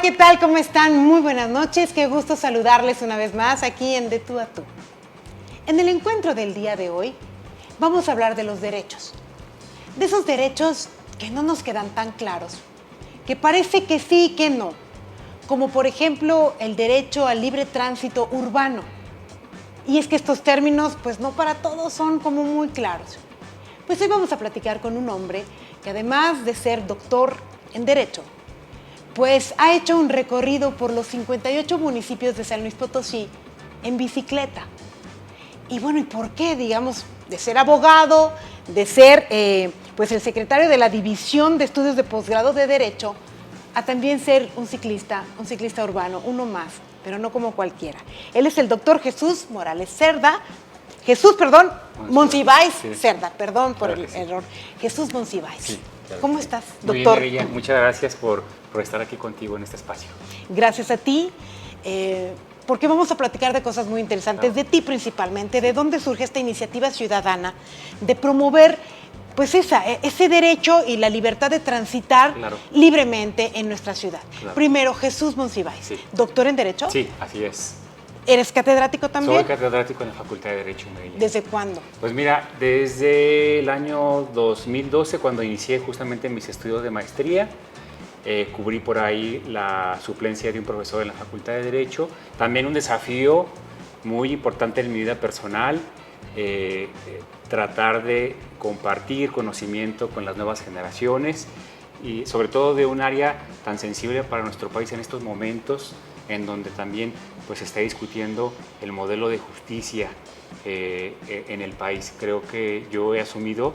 ¿qué tal? ¿Cómo están? Muy buenas noches. Qué gusto saludarles una vez más aquí en De Tú a Tú. En el encuentro del día de hoy vamos a hablar de los derechos. De esos derechos que no nos quedan tan claros, que parece que sí y que no. Como por ejemplo el derecho al libre tránsito urbano. Y es que estos términos, pues no para todos son como muy claros. Pues hoy vamos a platicar con un hombre que además de ser doctor en Derecho, pues ha hecho un recorrido por los 58 municipios de San Luis Potosí en bicicleta. Y bueno, ¿y por qué? Digamos, de ser abogado, de ser pues el secretario de la División de Estudios de Posgrado de Derecho, a también ser un ciclista urbano, uno más, pero no como cualquiera. Él es el doctor Jesús Morales Cerda, Monsiváis Sí. Cerda, perdón por Claro el que sí. error. Jesús Monsiváis. Sí, claro ¿Cómo que sí. estás, Muy doctor? bien, Mireya, muchas gracias por estar aquí contigo en este espacio. Gracias a ti, porque vamos a platicar de cosas muy interesantes, Claro. de ti principalmente, de dónde surge esta iniciativa ciudadana de promover pues ese derecho y la libertad de transitar Claro. libremente en nuestra ciudad. Claro. Primero, Jesús Monsiváis, Sí. doctor en Derecho. Sí, así es. ¿Eres catedrático también? Soy catedrático en la Facultad de Derecho, Mireya. ¿Desde cuándo? Pues mira, desde el año 2012, cuando inicié justamente mis estudios de maestría, cubrí por ahí la suplencia de un profesor en la Facultad de Derecho. También un desafío muy importante en mi vida personal, tratar de compartir conocimiento con las nuevas generaciones y sobre todo de un área tan sensible para nuestro país en estos momentos, en donde también pues, se está discutiendo el modelo de justicia en el país. Creo que yo he asumido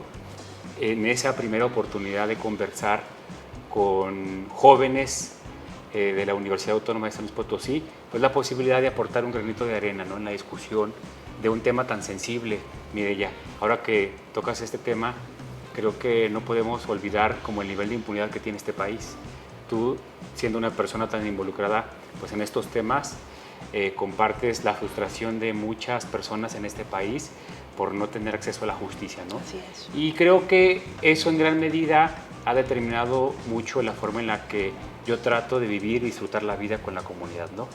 en esa primera oportunidad de conversar con jóvenes de la Universidad Autónoma de San Luis Potosí, pues la posibilidad de aportar un granito de arena, ¿no?, en la discusión de un tema tan sensible. Mireya, ahora que tocas este tema, creo que no podemos olvidar como el nivel de impunidad que tiene este país. Tú, siendo una persona tan involucrada pues, en estos temas, compartes la frustración de muchas personas en este país por no tener acceso a la justicia, ¿no? Así es. Y creo que eso en gran medida ha determinado mucho la forma en la que yo trato de vivir y disfrutar la vida con la comunidad, ¿no?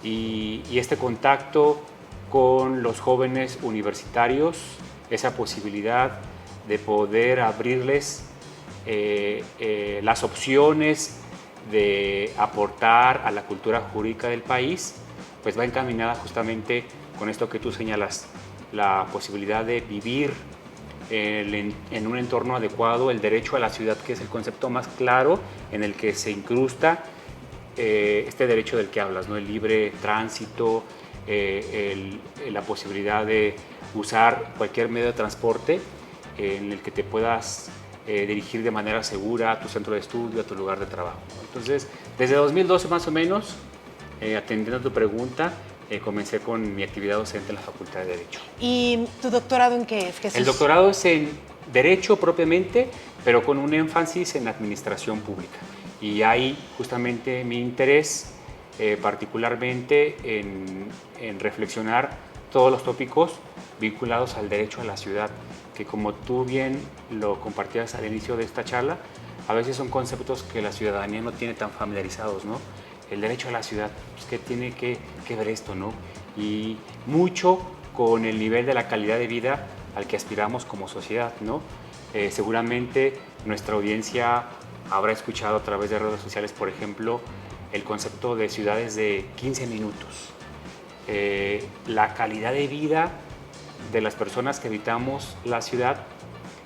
Y este contacto con los jóvenes universitarios, esa posibilidad de poder abrirles las opciones de aportar a la cultura jurídica del país, pues va encaminada justamente con esto que tú señalas, la posibilidad de vivir en un entorno adecuado, el derecho a la ciudad, que es el concepto más claro en el que se incrusta este derecho del que hablas, ¿no? El libre tránsito, la posibilidad de usar cualquier medio de transporte en el que te puedas dirigir de manera segura a tu centro de estudio, a tu lugar de trabajo. Entonces, desde 2012 más o menos, atendiendo a tu pregunta, comencé con mi actividad docente en la Facultad de Derecho. ¿Y tu doctorado en qué es, Jesús? El doctorado es en Derecho propiamente, pero con un énfasis en Administración Pública. Y ahí justamente mi interés particularmente en reflexionar todos los tópicos vinculados al derecho a la ciudad, que como tú bien lo compartías al inicio de esta charla, a veces son conceptos que la ciudadanía no tiene tan familiarizados, ¿no? El derecho a la ciudad, pues, ¿qué tiene que ver esto, no? Y mucho con el nivel de la calidad de vida al que aspiramos como sociedad, ¿no? Seguramente nuestra audiencia habrá escuchado a través de redes sociales, por ejemplo, el concepto de ciudades de 15 minutos. La calidad de vida de las personas que habitamos la ciudad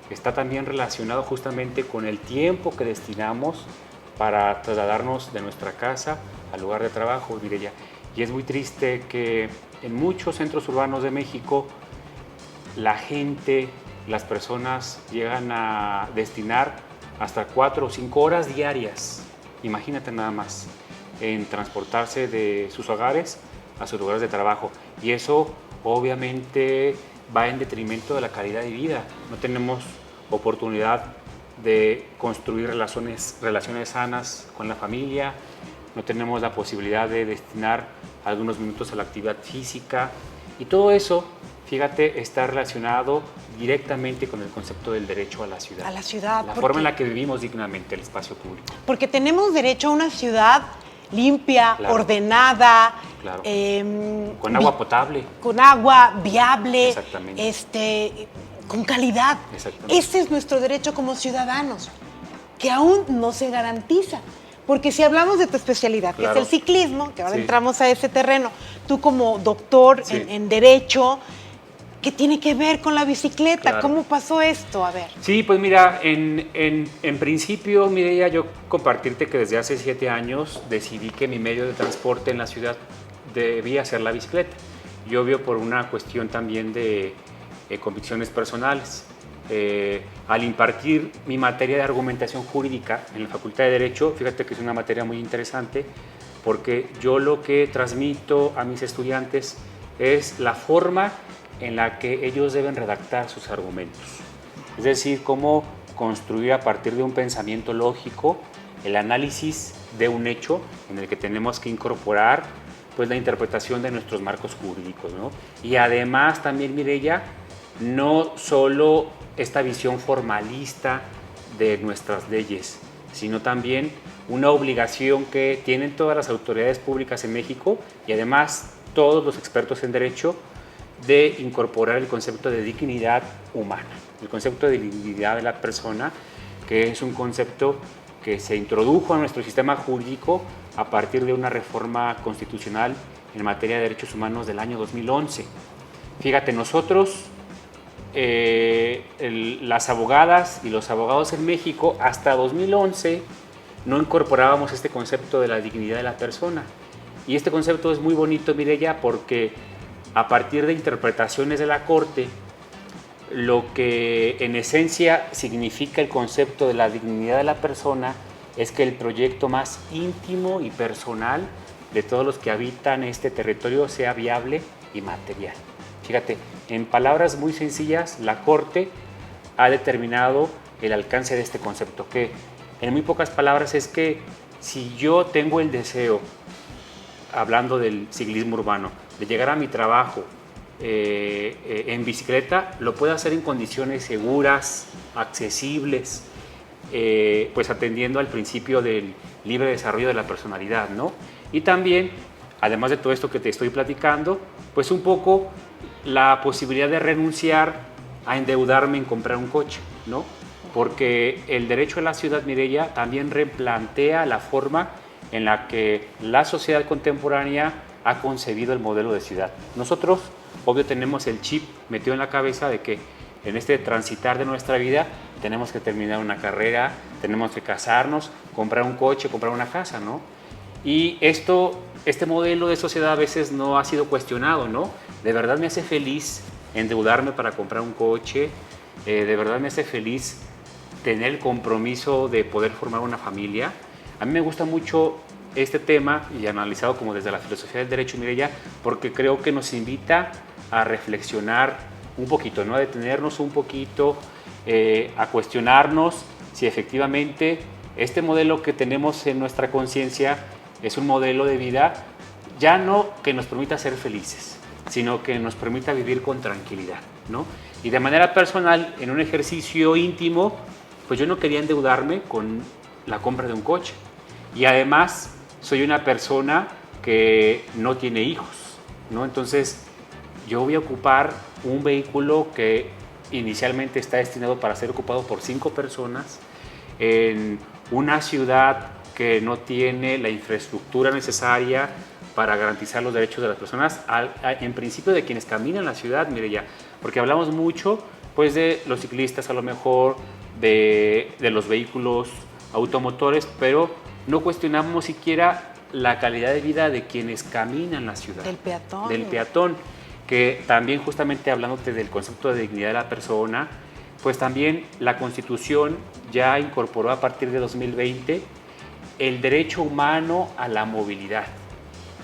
está también relacionado justamente con el tiempo que destinamos para trasladarnos de nuestra casa al lugar de trabajo, Mireya. Y es muy triste que en muchos centros urbanos de México la gente, las personas llegan a destinar hasta 4 o 5 horas diarias, imagínate nada más, en transportarse de sus hogares a sus lugares de trabajo. Y eso obviamente va en detrimento de la calidad de vida. No tenemos oportunidad de construir relaciones sanas con la familia, no tenemos la posibilidad de destinar algunos minutos a la actividad física, y todo eso, fíjate, está relacionado directamente con el concepto del derecho a la ciudad. A la ciudad. La forma en la que vivimos dignamente el espacio público. Porque tenemos derecho a una ciudad limpia, Claro. ordenada, Claro. Con agua potable. con agua viable, Exactamente. con calidad. Exactamente. Ese es nuestro derecho como ciudadanos, que aún no se garantiza. Porque si hablamos de tu especialidad, Claro. que es el ciclismo, que ahora Sí. entramos a ese terreno, tú como doctor Sí. en Derecho, ¿qué tiene que ver con la bicicleta? Claro. ¿Cómo pasó esto? A ver. Sí, pues mira, en principio, Mireia, yo compartirte que desde hace 7 años decidí que mi medio de transporte en la ciudad debía ser la bicicleta. Yo obvio por una cuestión también de convicciones personales. Al impartir mi materia de argumentación jurídica en la Facultad de Derecho, fíjate que es una materia muy interesante porque yo lo que transmito a mis estudiantes es la forma en la que ellos deben redactar sus argumentos. Es decir, cómo construir a partir de un pensamiento lógico el análisis de un hecho en el que tenemos que incorporar pues, la interpretación de nuestros marcos jurídicos, ¿no? Y además también, Mireia, no solo esta visión formalista de nuestras leyes, sino también una obligación que tienen todas las autoridades públicas en México y además todos los expertos en derecho de incorporar el concepto de dignidad humana, el concepto de dignidad de la persona, que es un concepto que se introdujo a nuestro sistema jurídico a partir de una reforma constitucional en materia de derechos humanos del año 2011. Fíjate, nosotros, las abogadas y los abogados en México, hasta 2011 no incorporábamos este concepto de la dignidad de la persona. Y este concepto es muy bonito, Mireia, porque a partir de interpretaciones de la Corte, lo que en esencia significa el concepto de la dignidad de la persona es que el proyecto más íntimo y personal de todos los que habitan este territorio sea viable y material. Fíjate, en palabras muy sencillas, la Corte ha determinado el alcance de este concepto, que en muy pocas palabras es que si yo tengo el deseo, hablando del ciclismo urbano, de llegar a mi trabajo en bicicleta, lo puedo hacer en condiciones seguras, accesibles, pues atendiendo al principio del libre desarrollo de la personalidad, ¿no? Y también, además de todo esto que te estoy platicando, pues un poco la posibilidad de renunciar a endeudarme en comprar un coche, ¿no? Porque el derecho a la ciudad, Mireia, también replantea la forma en la que la sociedad contemporánea ha concebido el modelo de ciudad. Nosotros, obvio, tenemos el chip metido en la cabeza de que en este transitar de nuestra vida tenemos que terminar una carrera, tenemos que casarnos, comprar un coche, comprar una casa, ¿no? Y este modelo de sociedad a veces no ha sido cuestionado, ¿no? De verdad me hace feliz endeudarme para comprar un coche, de verdad me hace feliz tener el compromiso de poder formar una familia. A mí me gusta mucho este tema y analizado como desde la filosofía del derecho, Mireia, porque creo que nos invita a reflexionar un poquito, ¿no? A detenernos un poquito, a cuestionarnos si efectivamente este modelo que tenemos en nuestra conciencia es un modelo de vida ya no que nos permita ser felices, sino que nos permita vivir con tranquilidad, ¿no? Y de manera personal, en un ejercicio íntimo, pues yo no quería endeudarme con la compra de un coche. Y además soy una persona que no tiene hijos, ¿no? Entonces yo voy a ocupar un vehículo que inicialmente está destinado para ser ocupado por 5 personas en una ciudad que no tiene la infraestructura necesaria para garantizar los derechos de las personas, en principio de quienes caminan la ciudad, Mireia, porque hablamos mucho pues de los ciclistas, a lo mejor de los vehículos automotores, pero no cuestionamos siquiera la calidad de vida de quienes caminan la ciudad. Del peatón. Del peatón, que también justamente hablándote del concepto de dignidad de la persona, pues también la Constitución ya incorporó a partir de 2020 el derecho humano a la movilidad.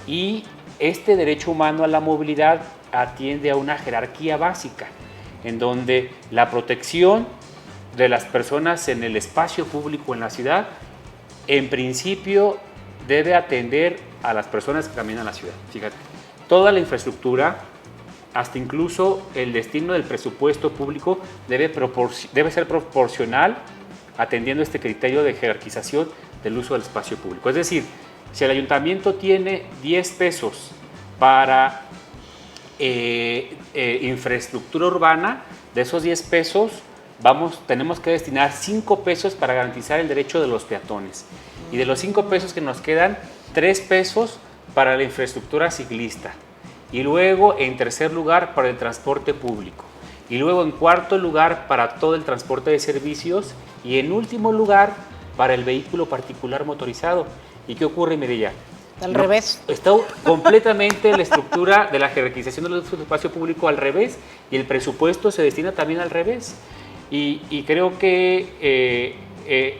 Y este derecho humano a la movilidad atiende a una jerarquía básica, en donde la protección de las personas en el espacio público en la ciudad, en principio debe atender a las personas que caminan la ciudad. Fíjate, toda la infraestructura, hasta incluso el destino del presupuesto público debe ser proporcional atendiendo este criterio de jerarquización del uso del espacio público. Es decir, Si el ayuntamiento tiene 10 pesos para infraestructura urbana, de esos 10 pesos tenemos que destinar 5 pesos para garantizar el derecho de los peatones. Y de los 5 pesos que nos quedan, 3 pesos para la infraestructura ciclista. Y luego, en tercer lugar, para el transporte público. Y luego, en cuarto lugar, para todo el transporte de servicios. Y en último lugar, para el vehículo particular motorizado. ¿Y qué ocurre, Mireya? Al revés. Está completamente la estructura de la jerarquización del espacio público al revés, y el presupuesto se destina también al revés. Y creo que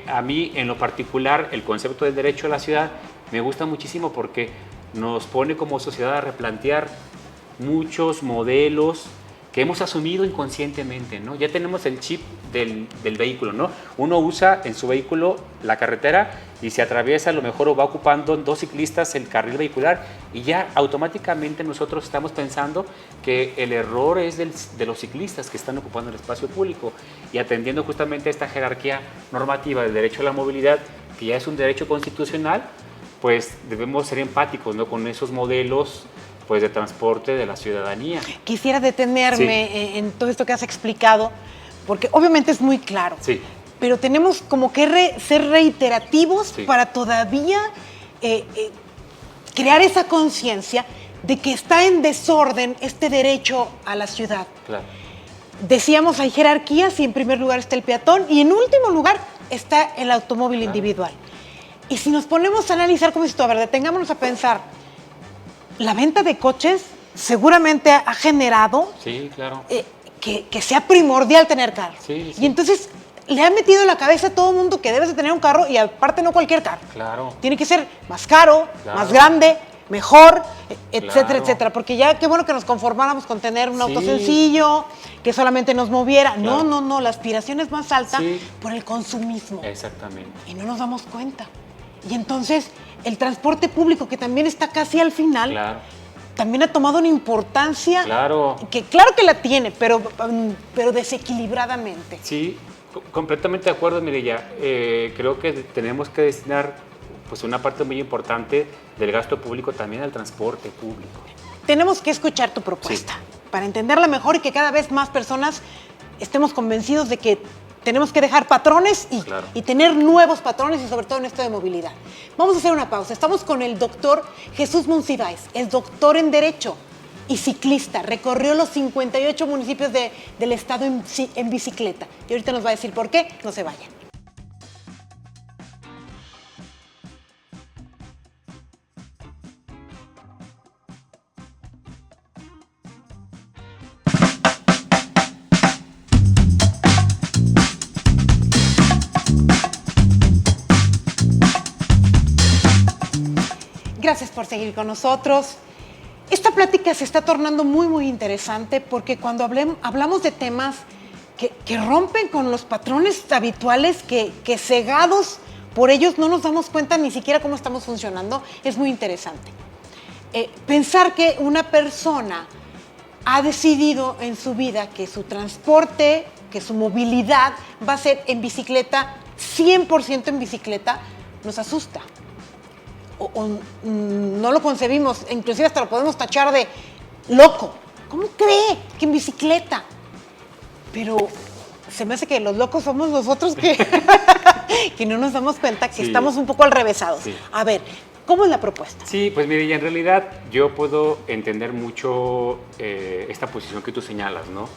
a mí, en lo particular, el concepto del derecho a la ciudad me gusta muchísimo porque nos pone como sociedad a replantear muchos modelos que hemos asumido inconscientemente, ¿no? Ya tenemos el chip del vehículo, ¿no? Uno usa en su vehículo la carretera y se atraviesa, a lo mejor o va ocupando 2 ciclistas el carril vehicular, y ya automáticamente nosotros estamos pensando que el error es de los ciclistas que están ocupando el espacio público, y atendiendo justamente a esta jerarquía normativa del derecho a la movilidad, que ya es un derecho constitucional, pues debemos ser empáticos, ¿no?, con esos modelos pues de transporte de la ciudadanía. Quisiera detenerme en todo esto que has explicado, porque obviamente es muy claro, pero tenemos como que ser reiterativos para todavía crear esa conciencia de que está en desorden este derecho a la ciudad. Claro. Decíamos, hay jerarquías y en primer lugar está el peatón y en último lugar está el automóvil individual. Y si nos ponemos a analizar como esto, a ver, detengámonos a pensar, la venta de coches seguramente ha generado que sea primordial tener carro. Y entonces le ha metido en la cabeza a todo el mundo que debes de tener un carro, y aparte no cualquier carro. Claro. Tiene que ser más caro, más grande, mejor, etcétera, etcétera. Porque ya qué bueno que nos conformáramos con tener un auto sencillo, que solamente nos moviera. Claro. No, la aspiración es más alta por el consumismo. Exactamente. Y no nos damos cuenta. Y entonces el transporte público, que también está casi al final, también ha tomado una importancia que claro que la tiene, pero desequilibradamente. Sí, completamente de acuerdo, Mireya. Creo que tenemos que destinar pues una parte muy importante del gasto público también al transporte público. Tenemos que escuchar tu propuesta para entenderla mejor y que cada vez más personas estemos convencidos de que tenemos que dejar patrones y tener nuevos patrones, y sobre todo en esto de movilidad. Vamos a hacer una pausa. Estamos con el doctor Jesús Monsiváis, es doctor en Derecho y ciclista. Recorrió los 58 municipios del estado en bicicleta. Y ahorita nos va a decir por qué. No se vayan. Gracias por seguir con nosotros. Esta plática se está tornando muy, muy interesante porque cuando hablamos de temas que rompen con los patrones habituales, que cegados por ellos no nos damos cuenta ni siquiera cómo estamos funcionando, es muy interesante. Pensar que una persona ha decidido en su vida que su transporte, que su movilidad va a ser en bicicleta, 100% en bicicleta, nos asusta. O no lo concebimos, inclusive hasta lo podemos tachar de loco. ¿Cómo cree que en bicicleta? Pero se me hace que los locos somos nosotros que no nos damos cuenta que estamos un poco alrevesados. A ver, ¿cómo es la propuesta? Sí, pues mire, y en realidad yo puedo entender mucho esta posición que tú señalas, ¿no?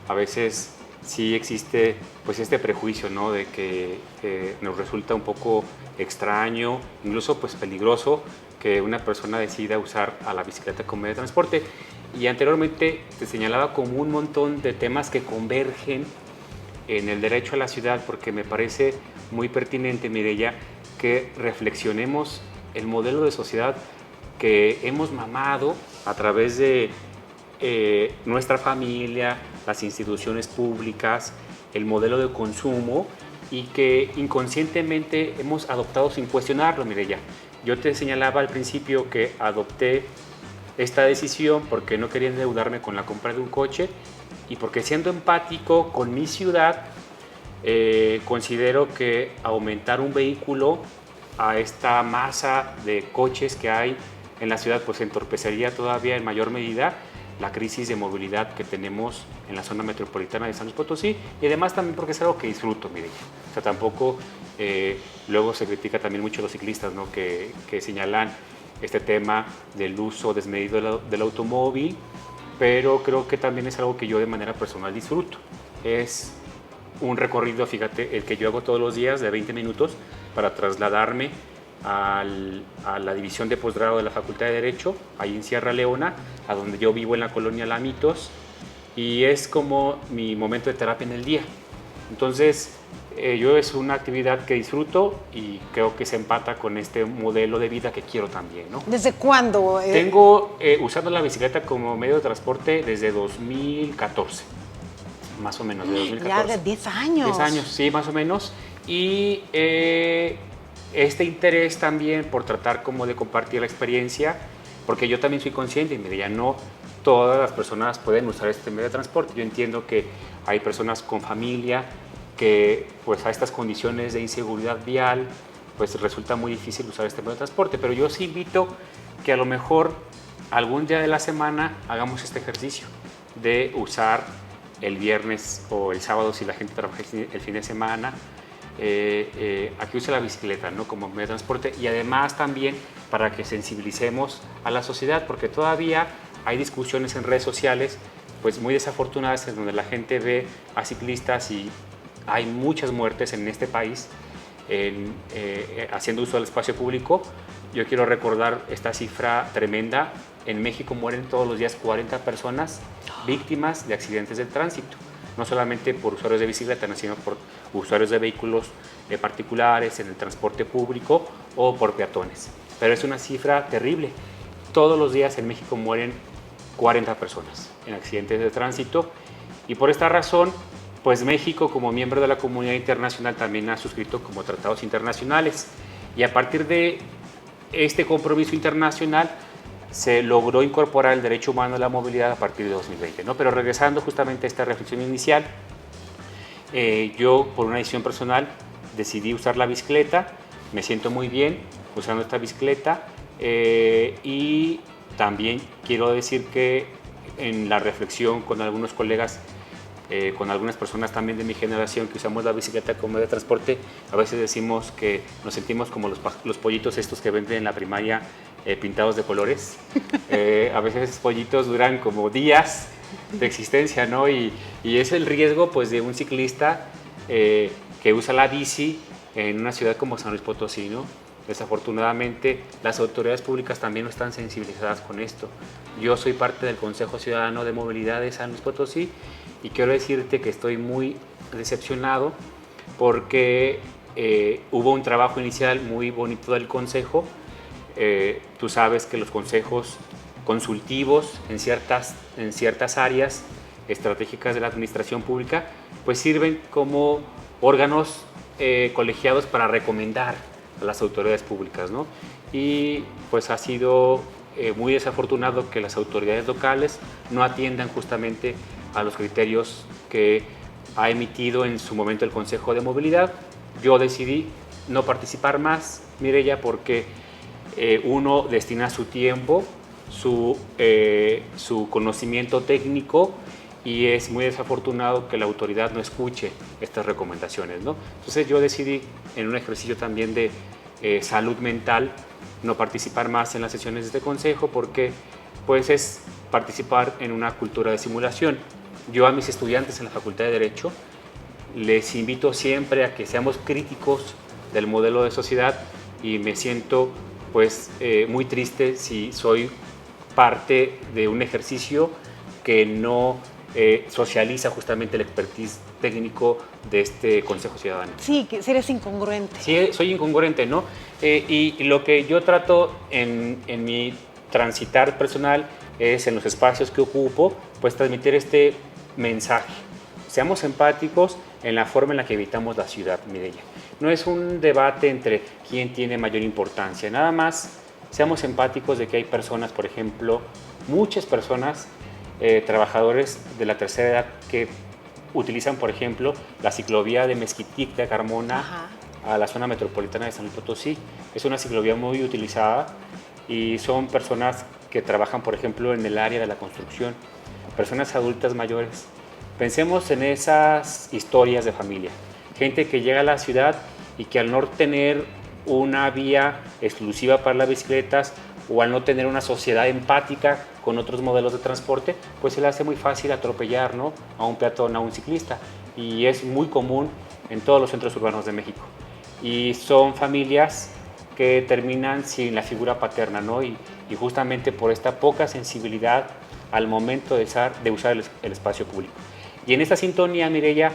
A veces sí existe pues este prejuicio, ¿no?, de que nos resulta un poco extraño, incluso pues peligroso, que una persona decida usar a la bicicleta como medio de transporte. Y anteriormente te señalaba como un montón de temas que convergen en el derecho a la ciudad, porque me parece muy pertinente, Mireya, que reflexionemos el modelo de sociedad que hemos mamado a través de nuestra familia, las instituciones públicas, el modelo de consumo, y que inconscientemente hemos adoptado sin cuestionarlo. Mireya, yo te señalaba al principio que adopté esta decisión porque no quería endeudarme con la compra de un coche, y porque, siendo empático con mi ciudad, considero que aumentar un vehículo a esta masa de coches que hay en la ciudad, pues entorpecería todavía en mayor medida la crisis de movilidad que tenemos en la zona metropolitana de San Luis Potosí, y además también porque es algo que disfruto, mire. O sea, tampoco, luego se critica también mucho a los ciclistas, ¿no? que señalan este tema del uso desmedido del automóvil, pero creo que también es algo que yo de manera personal disfruto. Es un recorrido, fíjate, el que yo hago todos los días de 20 minutos para trasladarme a la división de posgrado de la Facultad de Derecho, ahí en Sierra Leona, a donde yo vivo en la colonia Lamitos, y es como mi momento de terapia en el día. Entonces, yo es una actividad que disfruto y creo que se empata con este modelo de vida que quiero también, ¿no? ¿Desde cuándo? Tengo usando la bicicleta como medio de transporte desde 2014, más o menos, de 2014. Ya de 10 años. 10 años, sí, más o menos. Y este interés también por tratar como de compartir la experiencia, porque yo también soy consciente y me diría, no todas las personas pueden usar este medio de transporte. Yo entiendo que hay personas con familia que pues a estas condiciones de inseguridad vial pues resulta muy difícil usar este medio de transporte, pero yo sí invito que a lo mejor algún día de la semana hagamos este ejercicio de usar el viernes o el sábado, si la gente trabaja el fin de semana, a que use la bicicleta, ¿no? Como medio de transporte, y además también para que sensibilicemos a la sociedad, porque todavía hay discusiones en redes sociales pues muy desafortunadas en donde la gente ve a ciclistas y hay muchas muertes en este país haciendo uso del espacio público. Yo quiero recordar esta cifra tremenda. En México mueren todos los días 40 personas víctimas de accidentes de tránsito, no solamente por usuarios de bicicleta, sino por usuarios de vehículos particulares, en el transporte público o por peatones. Pero es una cifra terrible. Todos los días en México mueren 40 personas en accidentes de tránsito, y por esta razón, pues México como miembro de la comunidad internacional también ha suscrito como tratados internacionales, y a partir de este compromiso internacional se logró incorporar el derecho humano a la movilidad a partir de 2020, ¿no? Pero regresando justamente a esta reflexión inicial, yo por una decisión personal decidí usar la bicicleta, me siento muy bien usando esta bicicleta, y también quiero decir que en la reflexión con algunos colegas, con algunas personas también de mi generación que usamos la bicicleta como medio de transporte, a veces decimos que nos sentimos como los pollitos estos que venden en la primaria pintados de colores. A veces esos pollitos duran como días de existencia, ¿no? Y es el riesgo pues, de un ciclista que usa la bici en una ciudad como San Luis Potosí, ¿no? Desafortunadamente, las autoridades públicas también no están sensibilizadas con esto. Yo soy parte del Consejo Ciudadano de Movilidad de San Luis Potosí y quiero decirte que estoy muy decepcionado porque hubo un trabajo inicial muy bonito del Consejo. Tú sabes que los consejos consultivos en ciertas áreas estratégicas de la administración pública pues sirven como órganos colegiados para recomendar a las autoridades públicas, ¿no? Y pues ha sido muy desafortunado que las autoridades locales no atiendan justamente a los criterios que ha emitido en su momento el Consejo de Movilidad. Yo decidí no participar más, Mireya, porque uno destina su tiempo, su conocimiento técnico, y es muy desafortunado que la autoridad no escuche estas recomendaciones, ¿no? Entonces yo decidí, en un ejercicio también de salud mental, no participar más en las sesiones de este consejo, porque pues es participar en una cultura de simulación. Yo a mis estudiantes en la Facultad de Derecho les invito siempre a que seamos críticos del modelo de sociedad, y me siento pues muy triste si soy parte de un ejercicio que no socializa justamente el expertise técnico de este Consejo Ciudadano. Sí, que eres incongruente. Sí, soy incongruente, ¿no? Y lo que yo trato en mi transitar personal es, en los espacios que ocupo, pues transmitir este mensaje. Seamos empáticos en la forma en la que habitamos la ciudad, Mireya. No es un debate entre quién tiene mayor importancia, nada más seamos empáticos de que hay personas, por ejemplo, muchas personas, trabajadores de la tercera edad que utilizan, por ejemplo, la ciclovía de Mezquitic de Carmona a la zona metropolitana de San Luis Potosí. Es una ciclovía muy utilizada y son personas que trabajan, por ejemplo, en el área de la construcción, personas adultas mayores. Pensemos en esas historias de familia, gente que llega a la ciudad y que al no tener una vía exclusiva para las bicicletas o al no tener una sociedad empática con otros modelos de transporte, pues se le hace muy fácil atropellar, ¿no?, a un peatón, a un ciclista, y es muy común en todos los centros urbanos de México. Y son familias que terminan sin la figura paterna, ¿no? Y justamente por esta poca sensibilidad al momento de usar el espacio público. Y en esta sintonía, Mireya,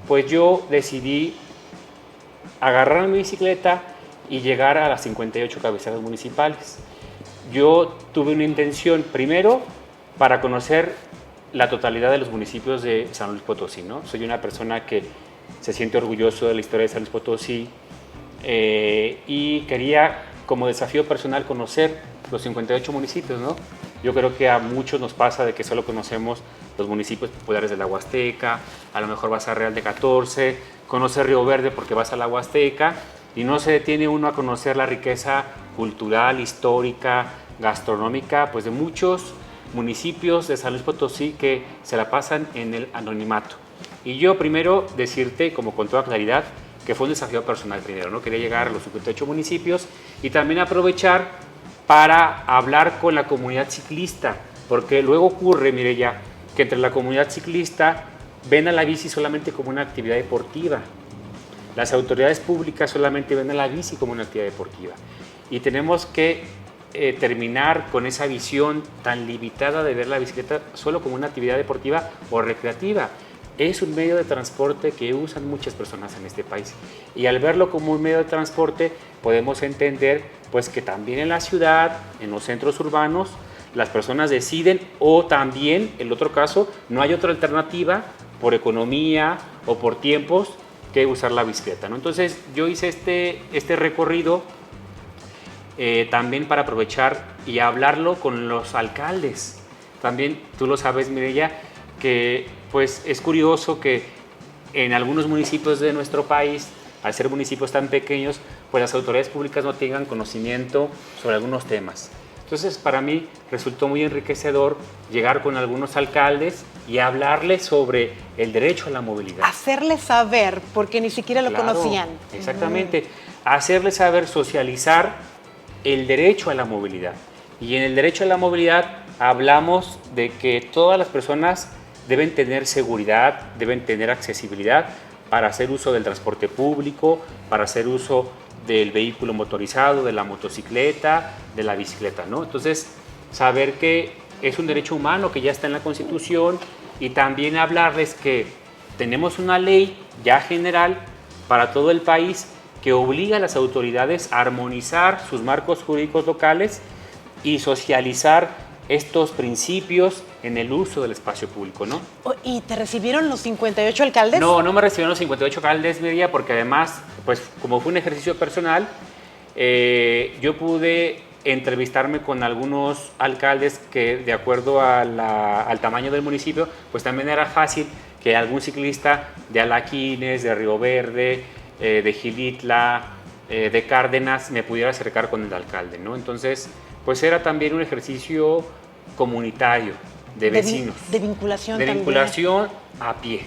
pues yo decidí agarrar mi bicicleta y llegar a las 58 cabeceras municipales. Yo tuve una intención, primero, para conocer la totalidad de los municipios de San Luis Potosí, ¿no? Soy una persona que se siente orgulloso de la historia de San Luis Potosí y quería, como desafío personal, conocer los 58 municipios, ¿no? Yo creo que a muchos nos pasa de que solo conocemos los municipios populares de la Huasteca, a lo mejor vas a Real de 14, conoces Río Verde porque vas a la Huasteca, y no se detiene uno a conocer la riqueza cultural, histórica, gastronómica, pues de muchos municipios de San Luis Potosí que se la pasan en el anonimato. Y yo primero decirte, como con toda claridad, que fue un desafío personal primero, ¿no? Quería llegar a los 58 municipios y también aprovechar para hablar con la comunidad ciclista, porque luego ocurre, Mireya, que entre la comunidad ciclista ven a la bici solamente como una actividad deportiva. Las autoridades públicas solamente ven a la bici como una actividad deportiva. Y tenemos que terminar con esa visión tan limitada de ver la bicicleta solo como una actividad deportiva o recreativa. Es un medio de transporte que usan muchas personas en este país. Y al verlo como un medio de transporte, podemos entender pues, que también en la ciudad, en los centros urbanos, las personas deciden, o también, en el otro caso, no hay otra alternativa por economía o por tiempos que usar la bicicleta, ¿no? Entonces yo hice este recorrido también para aprovechar y hablarlo con los alcaldes. También tú lo sabes, Mireya, que pues es curioso que en algunos municipios de nuestro país, al ser municipios tan pequeños, pues las autoridades públicas no tengan conocimiento sobre algunos temas. Entonces, para mí resultó muy enriquecedor llegar con algunos alcaldes y hablarles sobre el derecho a la movilidad. Hacerles saber, porque ni siquiera lo conocían. Exactamente. Hacerles saber, socializar el derecho a la movilidad. Y en el derecho a la movilidad hablamos de que todas las personas deben tener seguridad, deben tener accesibilidad para hacer uso del transporte público, para hacer uso del vehículo motorizado, de la motocicleta, de la bicicleta, ¿no? Entonces, saber que es un derecho humano que ya está en la Constitución, y también hablarles que tenemos una ley ya general para todo el país que obliga a las autoridades a armonizar sus marcos jurídicos locales y socializar estos principios en el uso del espacio público, ¿no? ¿Y te recibieron los 58 alcaldes? No, no me recibieron los 58 alcaldes, Mireya, porque además, pues como fue un ejercicio personal, yo pude entrevistarme con algunos alcaldes que, de acuerdo a al tamaño del municipio, pues también era fácil que algún ciclista de Alaquines, de Río Verde, de Gilitla, de Cárdenas, me pudiera acercar con el alcalde, ¿no? Entonces, pues era también un ejercicio comunitario, de vecinos. De vinculación de también. Vinculación a pie,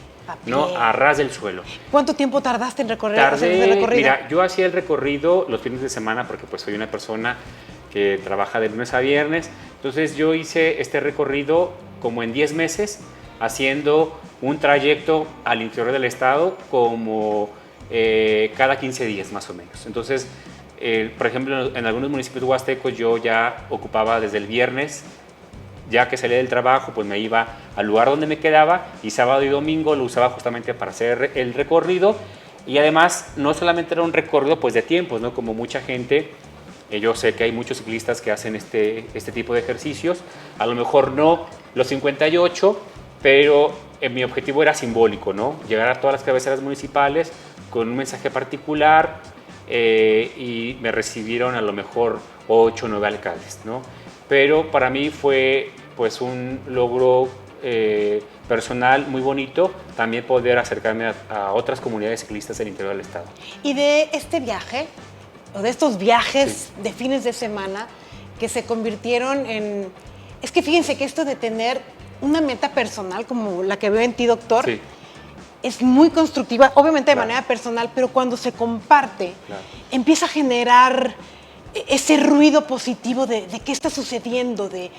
¿no? A ras del suelo. ¿Cuánto tiempo tardaste en recorrer Tardé, ese recorrido? mira, yo hacía el recorrido los fines de semana porque pues soy una persona que trabaja de lunes a viernes. Entonces yo hice este recorrido como en 10 meses, haciendo un trayecto al interior del estado como cada 15 días más o menos. Entonces, por ejemplo, en algunos municipios huastecos yo ya ocupaba desde el viernes, ya que salía del trabajo, pues me iba al lugar donde me quedaba, y sábado y domingo lo usaba justamente para hacer el recorrido. Y además no solamente era un recorrido pues de tiempos, ¿no? Como mucha gente, yo sé que hay muchos ciclistas que hacen este tipo de ejercicios, a lo mejor no los 58, pero mi objetivo era simbólico, ¿no? Llegar a todas las cabeceras municipales con un mensaje particular, y me recibieron a lo mejor 8 o 9 alcaldes, ¿no? Pero para mí fue pues un logro personal muy bonito también poder acercarme a otras comunidades ciclistas del interior del estado. Y de este viaje, o de estos viajes de fines de semana que se convirtieron en... Es que fíjense que esto de tener una meta personal como la que veo en ti, doctor, Sí. es muy constructiva, obviamente de Claro. manera personal, pero cuando se comparte, Claro. empieza a generar ese ruido positivo de qué está sucediendo, de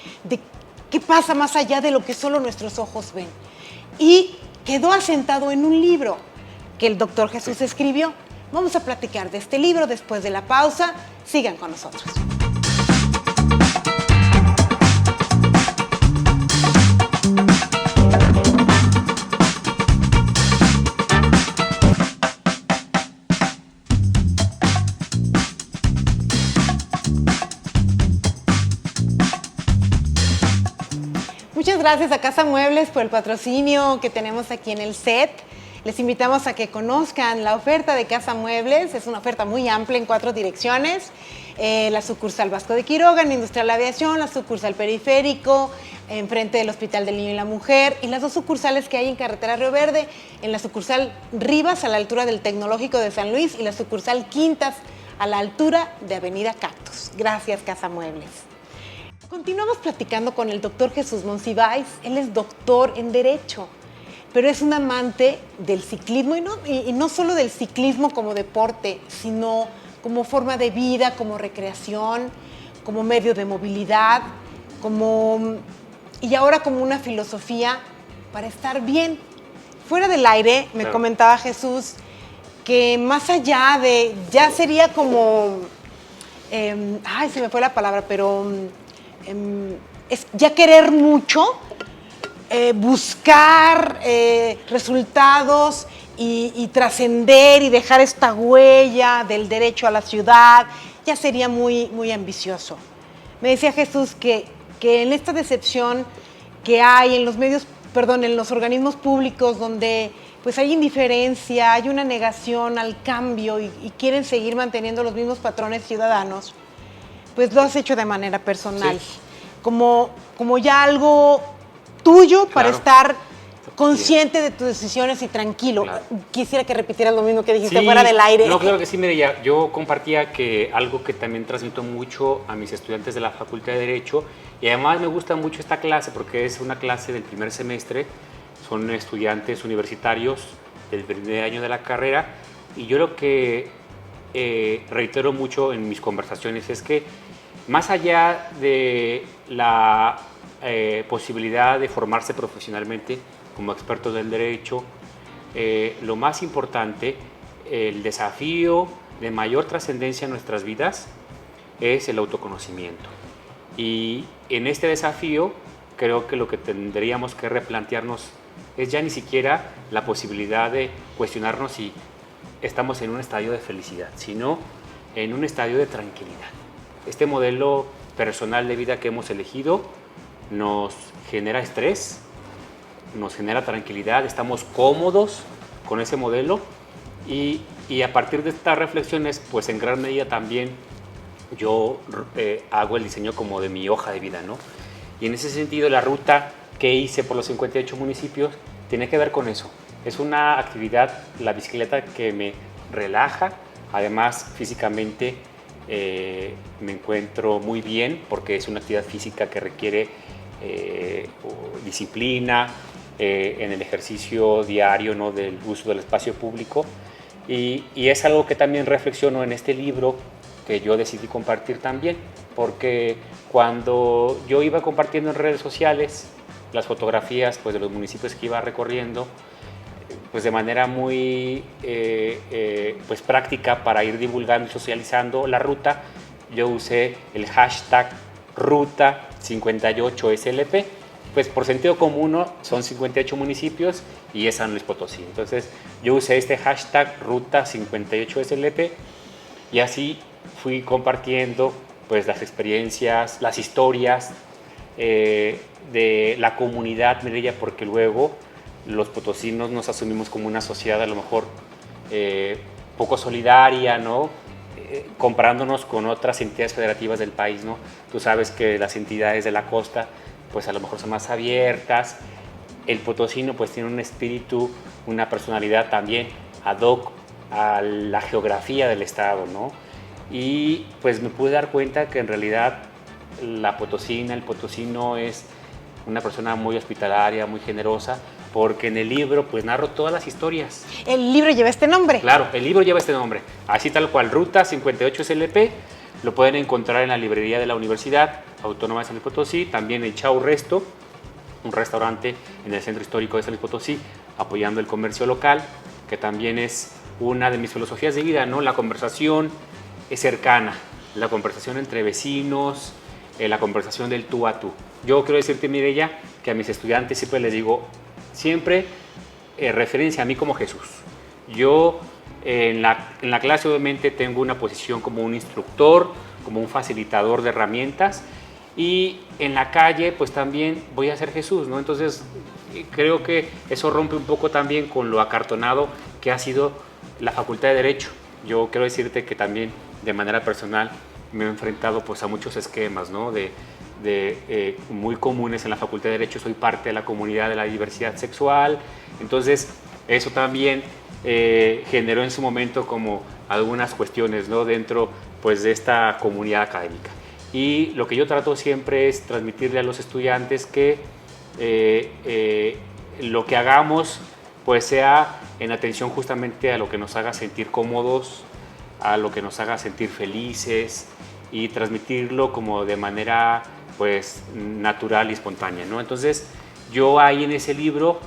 qué pasa más allá de lo que solo nuestros ojos ven. Y quedó asentado en un libro que el doctor Jesús escribió. Vamos a platicar de este libro después de la pausa. Sigan con nosotros. Muchas gracias a Casa Muebles por el patrocinio que tenemos aquí en el set. Les invitamos a que conozcan la oferta de Casa Muebles. Es una oferta muy amplia en 4 direcciones. La sucursal Vasco de Quiroga, en Industrial Aviación, la sucursal Periférico, enfrente del Hospital del Niño y la Mujer, y las 2 sucursales que hay en Carretera Río Verde, en la sucursal Rivas, a la altura del Tecnológico de San Luis, y la sucursal Quintas, a la altura de Avenida Cactus. Gracias, Casa Muebles. Continuamos platicando con el doctor Jesús Monsiváis. Él es doctor en Derecho, pero es un amante del ciclismo, y no solo del ciclismo como deporte, sino como forma de vida, como recreación, como medio de movilidad, y ahora como una filosofía para estar bien. Fuera del aire, me Claro. comentaba Jesús que más allá de, ya sería como, se me fue la palabra, pero es ya querer mucho, buscar resultados y trascender y dejar esta huella del derecho a la ciudad, ya sería muy, muy ambicioso. Me decía Jesús que en esta decepción que hay en los medios, en los organismos públicos, donde pues hay indiferencia, hay una negación al cambio y quieren seguir manteniendo los mismos patrones ciudadanos, pues lo has hecho de manera personal, Sí. como ya algo tuyo para Claro. estar consciente de tus decisiones y tranquilo. Claro. Quisiera que repitieras lo mismo que dijiste Sí, fuera del aire. No, claro que sí, mire, yo compartía que algo que también transmito mucho a mis estudiantes de la Facultad de Derecho, y además me gusta mucho esta clase porque es una clase del primer semestre, son estudiantes universitarios del primer año de la carrera, y yo lo que reitero mucho en mis conversaciones es que más allá de la posibilidad de formarse profesionalmente como expertos del derecho, lo más importante, el desafío de mayor trascendencia en nuestras vidas es el autoconocimiento. Y en este desafío creo que lo que tendríamos que replantearnos es ya ni siquiera la posibilidad de cuestionarnos si estamos en un estadio de felicidad, sino en un estadio de tranquilidad. Este modelo personal de vida que hemos elegido nos genera estrés, nos genera tranquilidad, estamos cómodos con ese modelo y a partir de estas reflexiones, pues en gran medida también yo hago el diseño como de mi hoja de vida, ¿no? Y en ese sentido la ruta que hice por los 58 municipios tiene que ver con eso. Es una actividad, la bicicleta, que me relaja, además físicamente me encuentro muy bien porque es una actividad física que requiere disciplina en el ejercicio diario, ¿no?, del uso del espacio público, y es algo que también reflexiono en este libro que yo decidí compartir también, porque cuando yo iba compartiendo en redes sociales las fotografías, pues, de los municipios que iba recorriendo, pues de manera muy pues práctica para ir divulgando y socializando la ruta, yo usé el hashtag Ruta58SLP, pues por sentido común son 58 municipios y es San Luis Potosí. Entonces yo usé este hashtag Ruta58SLP y así fui compartiendo pues las experiencias, las historias de la comunidad Mirella, porque luego los potosinos nos asumimos como una sociedad a lo mejor poco solidaria, ¿no? Comparándonos con otras entidades federativas del país, ¿no? Tú sabes que las entidades de la costa pues a lo mejor son más abiertas el potosino pues tiene un espíritu, una personalidad también ad hoc a la geografía del estado, ¿no? Y pues me pude dar cuenta que en realidad la potosina, el potosino es una persona muy hospitalaria, muy generosa, porque en el libro pues narro todas las historias. El libro lleva este nombre. Claro, el libro lleva este nombre, así tal cual, Ruta 58 SLP, lo pueden encontrar en la librería de la Universidad Autónoma de San Luis Potosí, también el Chau Resto, un restaurante en el centro histórico de San Luis Potosí, apoyando el comercio local, que también es una de mis filosofías de vida, ¿no? La conversación es cercana, la conversación entre vecinos, la conversación del tú a tú. Yo quiero decirte, Mireya, que a mis estudiantes siempre les digo, siempre referencia a mí como Jesús. Yo en la clase obviamente tengo una posición como un instructor, como un facilitador de herramientas, y en la calle pues también voy a ser Jesús, ¿no? Entonces creo que eso rompe un poco también con lo acartonado que ha sido la Facultad de Derecho. Yo quiero decirte que también de manera personal me he enfrentado pues a muchos esquemas, ¿no? Muy comunes en la Facultad de Derecho. Soy parte de la comunidad de la diversidad sexual, entonces eso también generó en su momento como algunas cuestiones, ¿no? Dentro pues de esta comunidad académica. Y lo que yo trato siempre es transmitirle a los estudiantes que lo que hagamos pues sea en atención justamente a lo que nos haga sentir cómodos, a lo que nos haga sentir felices, y transmitirlo como de manera pues natural y espontánea, ¿no? Entonces yo ahí en ese libro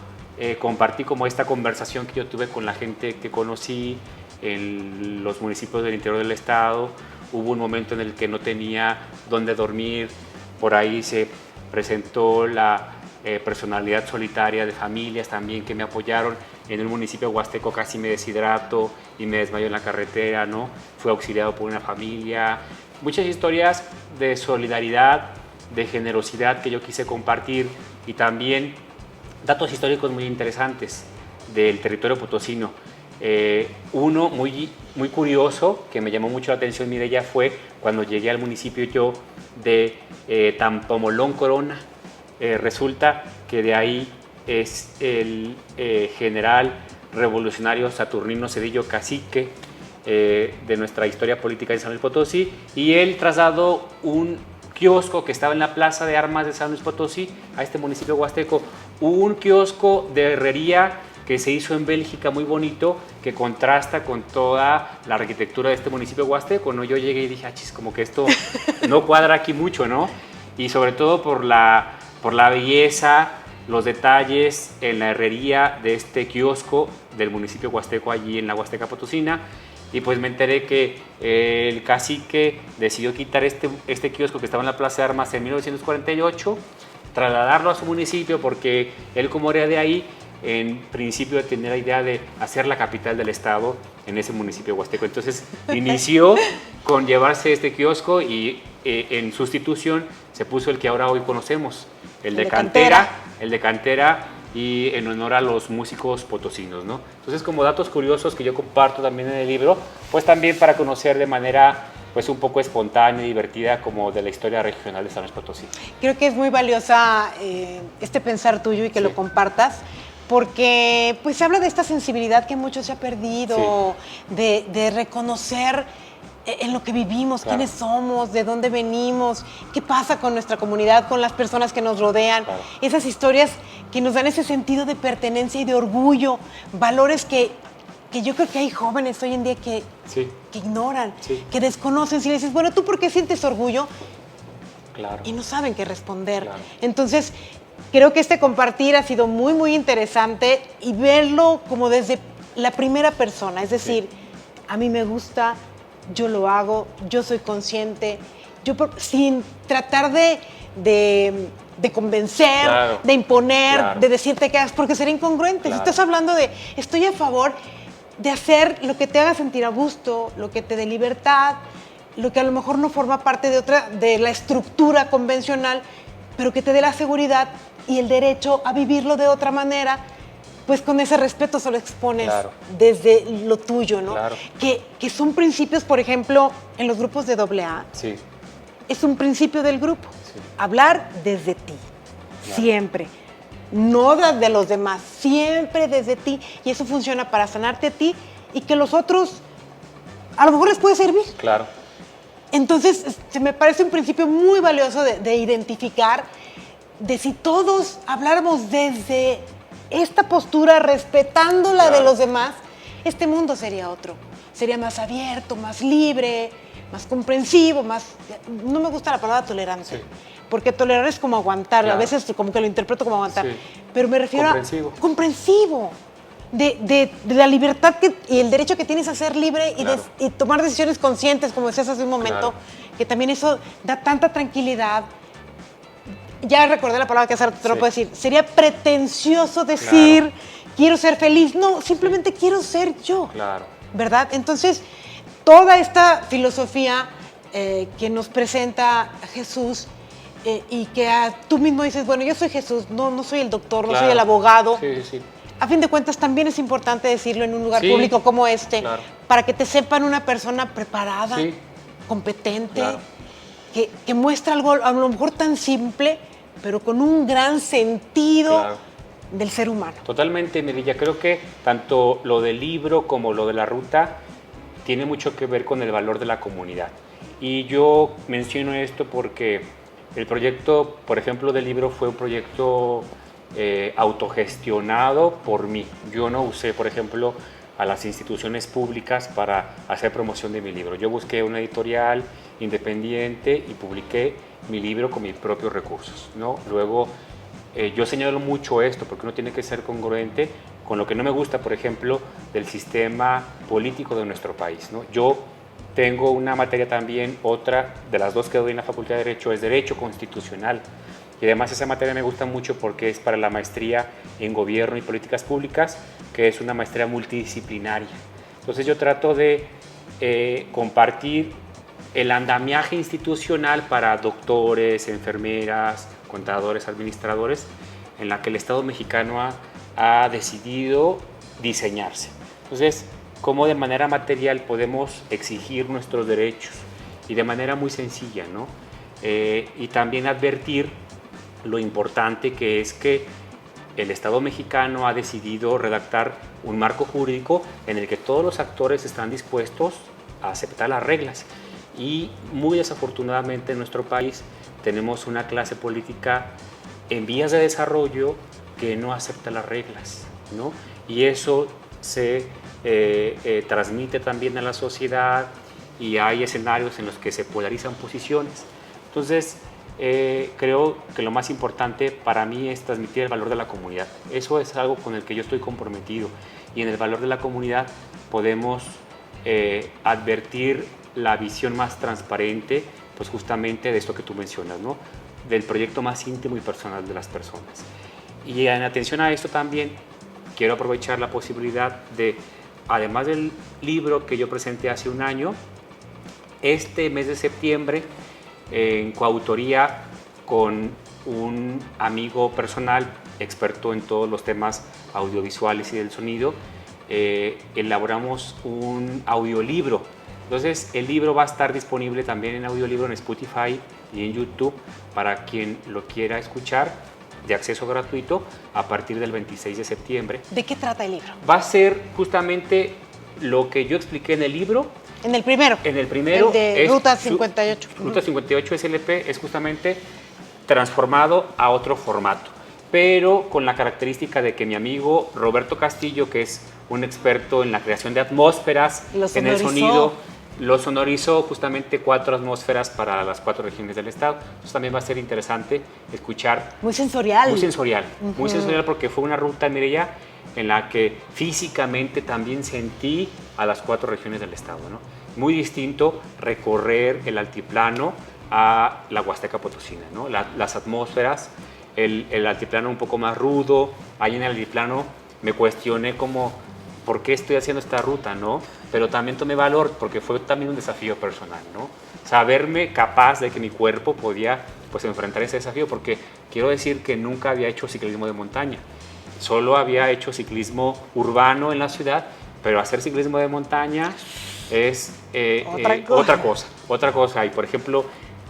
compartí como esta conversación que yo tuve con la gente que conocí en los municipios del interior del estado. Hubo un momento en el que no tenía dónde dormir, por ahí se presentó la personalidad solitaria de familias también que me apoyaron. En el municipio huasteco casi me deshidrato y me desmayo en la carretera, ¿no? Fui auxiliado por una familia. Muchas historias de solidaridad, de generosidad que yo quise compartir, y también datos históricos muy interesantes del territorio potosino. Uno muy curioso que me llamó mucho la atención, Mireya, fue cuando llegué al municipio yo de Tampamolón, Corona. Resulta que de ahí es el general revolucionario Saturnino Cedillo Cacique de nuestra historia política de San Luis Potosí, y él trasladó un kiosco que estaba en la Plaza de Armas de San Luis Potosí a este municipio huasteco, un kiosco de herrería que se hizo en Bélgica, muy bonito, que contrasta con toda la arquitectura de este municipio huasteco, ¿no? Yo llegué y dije, chis, como que esto no cuadra aquí mucho, ¿no? Y sobre todo por la belleza, los detalles en la herrería de este kiosco del municipio huasteco allí en la Huasteca Potosina. Y pues me enteré que el cacique decidió quitar este kiosco que estaba en la Plaza de Armas en 1948, trasladarlo a su municipio, porque él, como era de ahí, en principio tenía la idea de hacer la capital del estado en ese municipio huasteco. Entonces inició con llevarse este kiosco, y en sustitución se puso el que ahora hoy conocemos, el de cantera, y en honor a los músicos potosinos, ¿no? Entonces, como datos curiosos que yo comparto también en el libro, pues también para conocer de manera pues un poco espontánea y divertida como de la historia regional de San Luis Potosí. Creo que es muy valiosa este pensar tuyo y que lo compartas, porque pues habla de esta sensibilidad que mucho se ha perdido, de reconocer en lo que vivimos, quiénes somos, de dónde venimos, qué pasa con nuestra comunidad, con las personas que nos rodean, esas historias que nos dan ese sentido de pertenencia y de orgullo, valores que yo creo que hay jóvenes hoy en día que ignoran, que desconocen. Si le dices, bueno, ¿tú por qué sientes orgullo? Y no saben qué responder. Entonces, creo que este compartir ha sido muy, muy interesante, y verlo como desde la primera persona, es decir, a mí me gusta, yo lo hago, yo soy consciente, sin tratar de convencer, de imponer, de decirte que hagas, porque sería incongruente. Si estás hablando de, estoy a favor de hacer lo que te haga sentir a gusto, lo que te dé libertad, lo que a lo mejor no forma parte de la estructura convencional, pero que te dé la seguridad y el derecho a vivirlo de otra manera, pues con ese respeto solo expones desde lo tuyo, ¿no? Que son principios, por ejemplo, en los grupos de AA. Es un principio del grupo. Hablar desde ti, siempre. no de los demás, siempre desde ti. Y eso funciona para sanarte a ti y que los otros a lo mejor les puede servir. Claro. Entonces, se me parece un principio muy valioso de identificar, de si todos habláramos desde esta postura, respetando la de los demás, este mundo sería otro. Sería más abierto, más libre, más comprensivo, más... No me gusta la palabra tolerancia, porque tolerar es como aguantar, a veces como que lo interpreto como aguantar, pero me refiero a comprensivo, de la libertad y el derecho que tienes a ser libre y tomar decisiones conscientes, como decías hace un momento, que también eso da tanta tranquilidad. Ya recordé la palabra que hace rato te lo puedo decir. Sería pretencioso decir, quiero ser feliz. No, simplemente quiero ser yo. Claro. ¿Verdad? Entonces, toda esta filosofía que nos presenta Jesús y que tú mismo dices, bueno, yo soy Jesús, no soy el doctor, no soy el abogado. Sí. A fin de cuentas, también es importante decirlo en un lugar público como este, para que te sepan una persona preparada, competente, que muestra algo a lo mejor tan simple, pero con un gran sentido del ser humano. Totalmente, Mirilla. Creo que tanto lo del libro como lo de la ruta tiene mucho que ver con el valor de la comunidad. Y yo menciono esto porque el proyecto, por ejemplo, del libro fue un proyecto autogestionado por mí. Yo no usé, por ejemplo, a las instituciones públicas para hacer promoción de mi libro. Yo busqué una editorial independiente y publiqué mi libro con mis propios recursos, ¿no? Luego, yo señalo mucho esto porque uno tiene que ser congruente con lo que no me gusta, por ejemplo, del sistema político de nuestro país, ¿no? Yo tengo una materia también, otra de las dos que doy en la Facultad de Derecho, es Derecho Constitucional. Y además esa materia me gusta mucho porque es para la maestría en Gobierno y Políticas Públicas, que es una maestría multidisciplinaria. Entonces yo trato de compartir el andamiaje institucional para doctores, enfermeras, contadores, administradores, en la que el Estado mexicano ha decidido diseñarse. Entonces, cómo de manera material podemos exigir nuestros derechos y de manera muy sencilla, ¿no? Y también advertir lo importante que es que el Estado mexicano ha decidido redactar un marco jurídico en el que todos los actores están dispuestos a aceptar las reglas. Y muy desafortunadamente en nuestro país tenemos una clase política en vías de desarrollo que no acepta las reglas, ¿no? Y eso se transmite también a la sociedad y hay escenarios en los que se polarizan posiciones. Entonces, creo que lo más importante para mí es transmitir el valor de la comunidad. Eso es algo con el que yo estoy comprometido y en el valor de la comunidad podemos advertir la visión más transparente, pues justamente de esto que tú mencionas, ¿no? Del proyecto más íntimo y personal de las personas. Y en atención a esto también quiero aprovechar la posibilidad de, además del libro que yo presenté hace un año, este mes de septiembre, en coautoría con un amigo personal, experto en todos los temas audiovisuales y del sonido, elaboramos un audiolibro. Entonces, el libro va a estar disponible también en audiolibro en Spotify y en YouTube para quien lo quiera escuchar de acceso gratuito a partir del 26 de septiembre. ¿De qué trata el libro? Va a ser justamente lo que yo expliqué en el libro. En el primero. En el primero. El de Ruta 58. Ruta 58 SLP es justamente transformado a otro formato, pero con la característica de que mi amigo Roberto Castillo, que es un experto en la creación de atmósferas, en el sonido, lo sonorizó justamente 4 atmósferas para las 4 regiones del estado. Entonces también va a ser interesante escuchar. Muy sensorial. Muy sensorial. Muy sensorial porque fue una ruta, Mireya, en la que físicamente también sentí a las 4 regiones del estado, ¿no? Muy distinto recorrer el altiplano a la Huasteca Potosina, ¿no? Las atmósferas, el altiplano un poco más rudo. Ahí en el altiplano me cuestioné como, ¿por qué estoy haciendo esta ruta, no? Pero también tomé valor porque fue también un desafío personal, ¿no? Saberme capaz de que mi cuerpo podía, pues, enfrentar ese desafío, porque quiero decir que nunca había hecho ciclismo de montaña. Solo había hecho ciclismo urbano en la ciudad, pero hacer ciclismo de montaña es otra cosa. Y por ejemplo,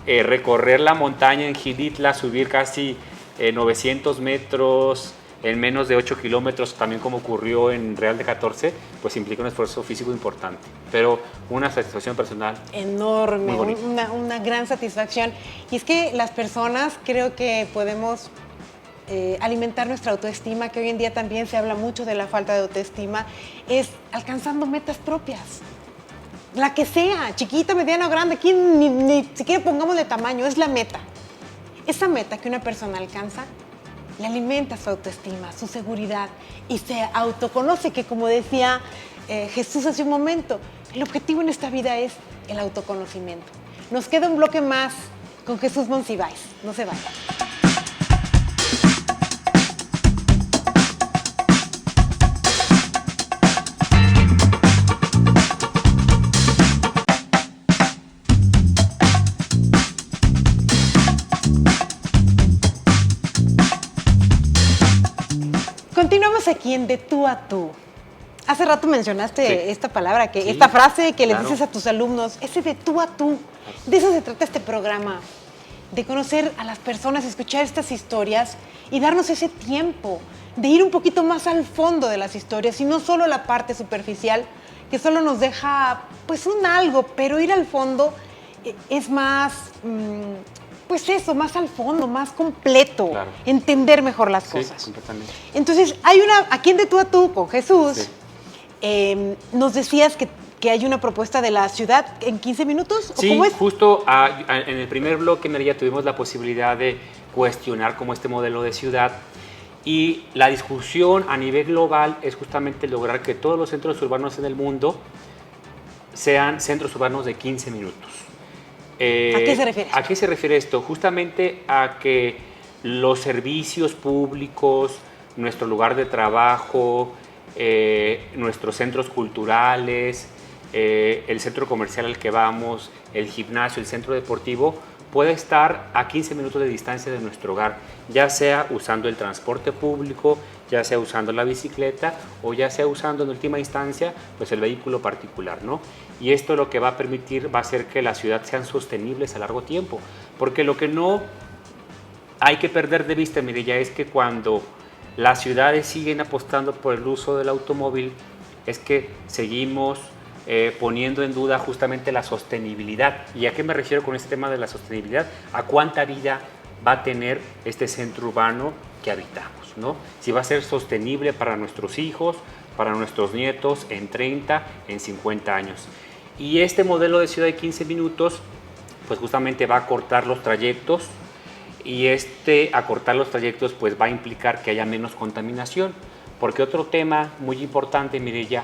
recorrer la montaña en Gilitla, subir casi 900 metros en menos de 8 kilómetros, también como ocurrió en Real de 14, pues implica un esfuerzo físico importante, pero una satisfacción personal enorme, muy bonita. una gran satisfacción. Y es que las personas creo que podemos alimentar nuestra autoestima, que hoy en día también se habla mucho de la falta de autoestima, es alcanzando metas propias. La que sea, chiquita, mediana o grande, aquí ni siquiera pongamos de tamaño, es la meta. Esa meta que una persona alcanza le alimenta su autoestima, su seguridad y se autoconoce, que como decía Jesús hace un momento, el objetivo en esta vida es el autoconocimiento. Nos queda un bloque más con Jesús Monsiváis. No se vayan. Continuamos aquí en De Tú a Tú. Hace rato mencionaste esta palabra, esta frase que les dices a tus alumnos, ese de tú a tú. De eso se trata este programa, de conocer a las personas, escuchar estas historias y darnos ese tiempo de ir un poquito más al fondo de las historias y no solo la parte superficial que solo nos deja pues un algo, pero ir al fondo es más... pues eso, más al fondo, más completo, entender mejor las cosas. Completamente. Entonces, aquí en De Tú a Tú, con Jesús, nos decías que hay una propuesta de la ciudad en 15 minutos. Sí, ¿o cómo es? justo en el primer bloque, María, tuvimos la posibilidad de cuestionar cómo este modelo de ciudad, y la discusión a nivel global es justamente lograr que todos los centros urbanos en el mundo sean centros urbanos de 15 minutos. ¿A qué se refiere esto? ¿A qué se refiere esto? Justamente a que los servicios públicos, nuestro lugar de trabajo, nuestros centros culturales, el centro comercial al que vamos, el gimnasio, el centro deportivo, puede estar a 15 minutos de distancia de nuestro hogar, ya sea usando el transporte público, ya sea usando la bicicleta o ya sea usando en última instancia pues el vehículo particular, ¿no? Y esto lo que va a permitir va a hacer que la ciudad sean sostenibles a largo tiempo, porque lo que no hay que perder de vista, Mireya, es que cuando las ciudades siguen apostando por el uso del automóvil, es que seguimos poniendo en duda justamente la sostenibilidad. ¿Y a qué me refiero con este tema de la sostenibilidad? A cuánta vida va a tener este centro urbano que habitamos, ¿no? Si va a ser sostenible para nuestros hijos, para nuestros nietos en 30, en 50 años. Y este modelo de ciudad de 15 minutos, pues justamente va a acortar los trayectos, y acortar los trayectos pues va a implicar que haya menos contaminación. Porque otro tema muy importante, Mireya,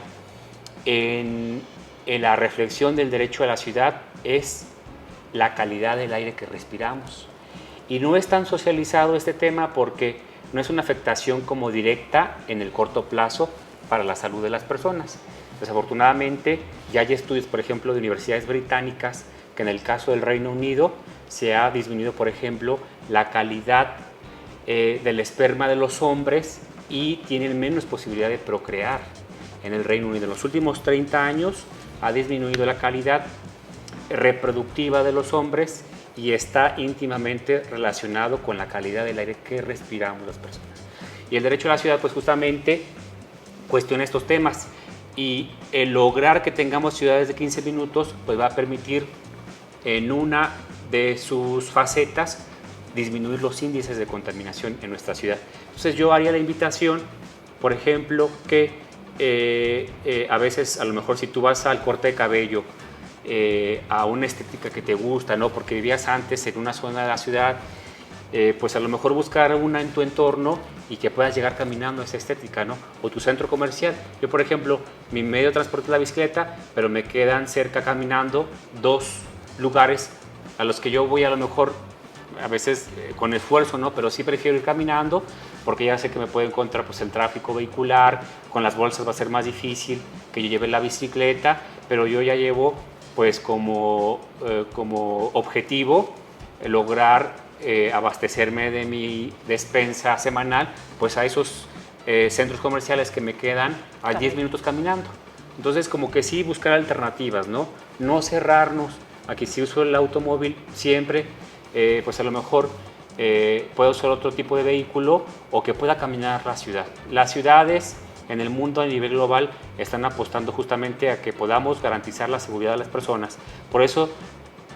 en la reflexión del derecho a la ciudad es la calidad del aire que respiramos. Y no es tan socializado este tema porque no es una afectación como directa en el corto plazo para la salud de las personas. Desafortunadamente, ya hay estudios, por ejemplo, de universidades británicas, que en el caso del Reino Unido se ha disminuido, por ejemplo, la calidad del esperma de los hombres y tienen menos posibilidad de procrear en el Reino Unido. En los últimos 30 años ha disminuido la calidad reproductiva de los hombres y está íntimamente relacionado con la calidad del aire que respiramos las personas. Y el derecho a la ciudad, pues justamente cuestiona estos temas, y el lograr que tengamos ciudades de 15 minutos, pues va a permitir en una de sus facetas disminuir los índices de contaminación en nuestra ciudad. Entonces yo haría la invitación, por ejemplo, que a veces, a lo mejor si tú vas al corte de cabello, a una estética que te gusta, ¿no? Porque vivías antes en una zona de la ciudad, pues a lo mejor buscar una en tu entorno y que puedas llegar caminando a esa estética, ¿no? O tu centro comercial. Yo, por ejemplo, mi medio de transporte es la bicicleta, pero me quedan cerca caminando 2 lugares a los que yo voy a lo mejor, a veces con esfuerzo, ¿no? Pero sí prefiero ir caminando porque ya sé que me puedo encontrar pues el tráfico vehicular, con las bolsas va a ser más difícil que yo lleve la bicicleta, pero yo ya llevo pues como objetivo lograr abastecerme de mi despensa semanal pues a esos centros comerciales que me quedan a 10 minutos caminando. Entonces como que sí buscar alternativas, ¿no? No cerrarnos a que si uso el automóvil siempre, pues a lo mejor pueda usar otro tipo de vehículo o que pueda caminar la ciudad. Las ciudades en el mundo a nivel global están apostando justamente a que podamos garantizar la seguridad de las personas. Por eso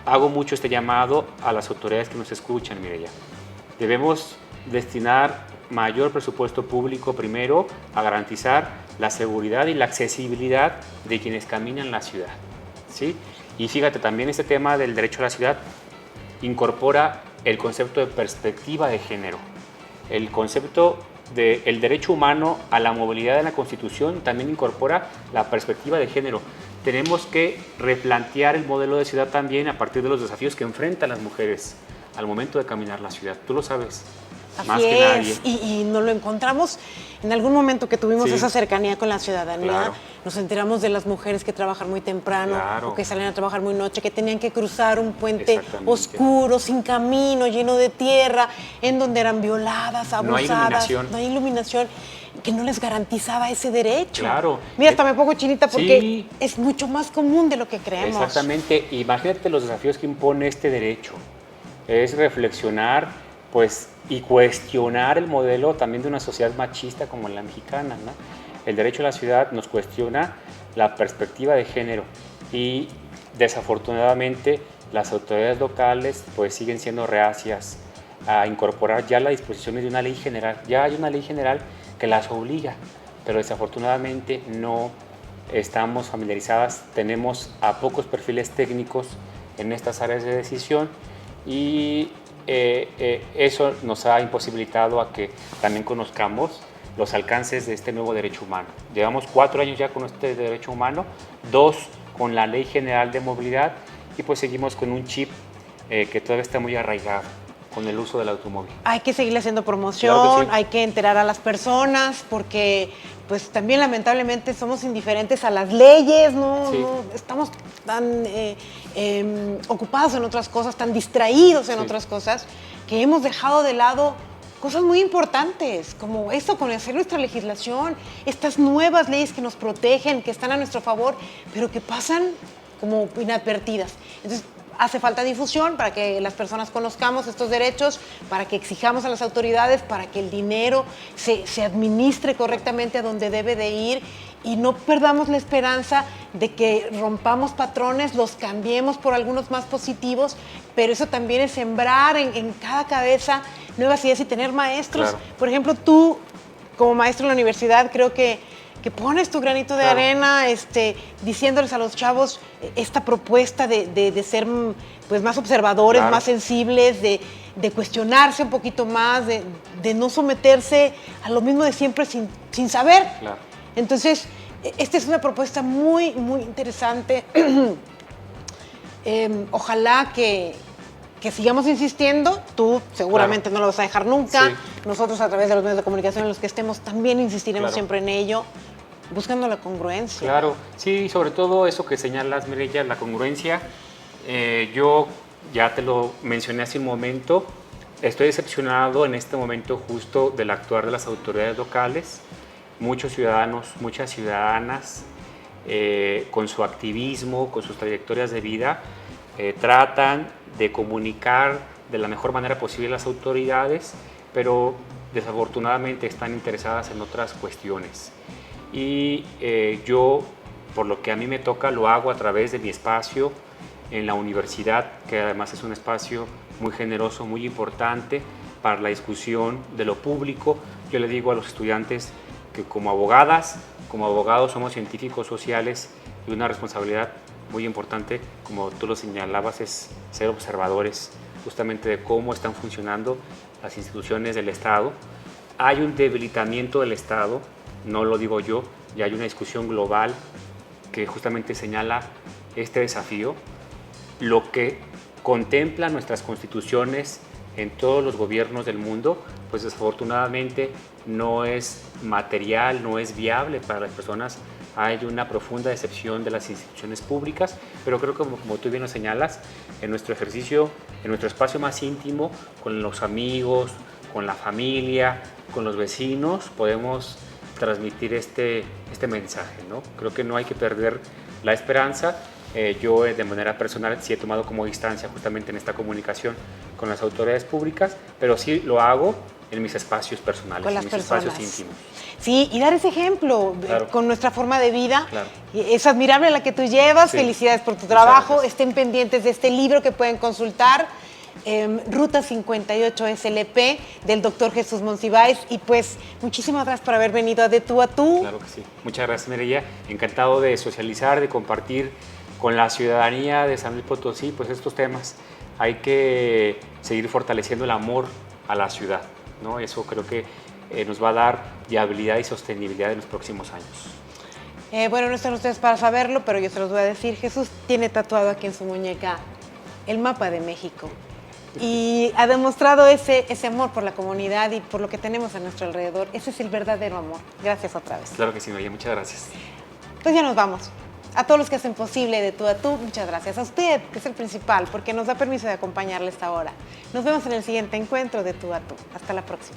hago mucho este llamado a las autoridades que nos escuchan, Mireya. Debemos destinar mayor presupuesto público primero a garantizar la seguridad y la accesibilidad de quienes caminan la ciudad, ¿sí? Y fíjate, también este tema del derecho a la ciudad incorpora el concepto de perspectiva de género. El concepto del derecho humano a la movilidad en la Constitución también incorpora la perspectiva de género. Tenemos que replantear el modelo de ciudad también a partir de los desafíos que enfrentan las mujeres al momento de caminar la ciudad. Tú lo sabes. Más Así que nadie. es, y nos lo encontramos en algún momento que tuvimos esa cercanía con la ciudadanía. Claro. Nos enteramos de las mujeres que trabajan muy temprano Claro. o que salen a trabajar muy noche, que tenían que cruzar un puente Exactamente. oscuro, sin camino, lleno de tierra, en donde eran violadas, abusadas. No hay iluminación. No hay iluminación, que no les garantizaba ese derecho. Claro. Mira, hasta me pongo chinita porque Sí. es mucho más común de lo que creemos. Exactamente. Imagínate los desafíos que impone este derecho. Es reflexionar, pues, y cuestionar el modelo también de una sociedad machista como la mexicana, ¿no? El derecho a la ciudad nos cuestiona la perspectiva de género y desafortunadamente las autoridades locales pues siguen siendo reacias a incorporar ya las disposiciones de una ley general. Ya hay una ley general que las obliga, pero desafortunadamente no estamos familiarizadas, tenemos a pocos perfiles técnicos en estas áreas de decisión y eso nos ha imposibilitado a que también conozcamos los alcances de este nuevo derecho humano. Llevamos 4 años ya con este derecho humano, 2 con la Ley General de Movilidad y pues seguimos con un chip que todavía está muy arraigado con el uso del automóvil. Hay que seguirle haciendo promoción, Claro que sí. hay que enterar a las personas, porque pues también lamentablemente somos indiferentes a las leyes, ¿no? Sí. No, estamos tan ocupados en otras cosas, tan distraídos en Sí. otras cosas, que hemos dejado de lado cosas muy importantes, como esto, conocer nuestra legislación, estas nuevas leyes que nos protegen, que están a nuestro favor, pero que pasan como inadvertidas. Entonces, hace falta difusión para que las personas conozcamos estos derechos, para que exijamos a las autoridades, para que el dinero se administre correctamente a donde debe de ir y no perdamos la esperanza de que rompamos patrones, los cambiemos por algunos más positivos, pero eso también es sembrar en cada cabeza nuevas ideas y tener maestros. Claro. Por ejemplo, tú, como maestro en la universidad, creo que pones tu granito de Claro. arena, diciéndoles a los chavos esta propuesta de ser pues, más observadores, Claro. más sensibles, de cuestionarse un poquito más, de no someterse a lo mismo de siempre sin saber. Claro. Entonces, esta es una propuesta muy, muy interesante. Ojalá que sigamos insistiendo. Tú seguramente no lo vas a dejar nunca. Sí. Nosotros, a través de los medios de comunicación en los que estemos, también insistiremos Claro. siempre en ello, buscando la congruencia. Claro, sí, sobre todo eso que señalas, Mireya, la congruencia. Yo ya te lo mencioné hace un momento, estoy decepcionado en este momento justo del actuar de las autoridades locales. Muchos ciudadanos, muchas ciudadanas, con su activismo, con sus trayectorias de vida, tratan de comunicar de la mejor manera posible a las autoridades, pero desafortunadamente están interesadas en otras cuestiones. Y yo, por lo que a mí me toca, lo hago a través de mi espacio en la universidad, que además es un espacio muy generoso, muy importante para la discusión de lo público. Yo le digo a los estudiantes que como abogadas, como abogados somos científicos sociales y una responsabilidad muy importante, como tú lo señalabas, es ser observadores justamente de cómo están funcionando las instituciones del Estado. Hay un debilitamiento del Estado, no lo digo yo, ya hay una discusión global que justamente señala este desafío. Lo que contemplan nuestras constituciones en todos los gobiernos del mundo, pues desafortunadamente no es material, no es viable para las personas. Hay una profunda decepción de las instituciones públicas, pero creo que como tú bien lo señalas, en nuestro ejercicio, en nuestro espacio más íntimo, con los amigos, con la familia, con los vecinos, podemos transmitir este mensaje, ¿no? Creo que no hay que perder la esperanza. Yo de manera personal sí he tomado como distancia justamente en esta comunicación con las autoridades públicas, pero sí lo hago en mis espacios personales, Con las en mis personas. espacios íntimos. Sí, y dar ese ejemplo Claro. con nuestra forma de vida. Claro. Es admirable la que tú llevas. Sí. Felicidades por tu Muchas trabajo. gracias. Estén pendientes de este libro que pueden consultar. Ruta 58 SLP del doctor Jesús Monsiváis. Y pues muchísimas gracias por haber venido a De Tú a Tú. Claro que sí. Muchas gracias, Mireya. Encantado de socializar, de compartir con la ciudadanía de San Luis Potosí pues estos temas. Hay que seguir fortaleciendo el amor a la ciudad, ¿no? Eso creo que nos va a dar viabilidad y sostenibilidad en los próximos años. Bueno, no están ustedes para saberlo, pero yo se los voy a decir. Jesús tiene tatuado aquí en su muñeca el mapa de México. Y ha demostrado ese amor por la comunidad y por lo que tenemos a nuestro alrededor. Ese es el verdadero amor. Gracias otra vez. Claro que sí, Mireya. Muchas gracias. Pues ya nos vamos. A todos los que hacen posible De Tú a Tú, muchas gracias. A usted, que es el principal, porque nos da permiso de acompañarle esta hora. Nos vemos en el siguiente encuentro De Tú a Tú. Hasta la próxima.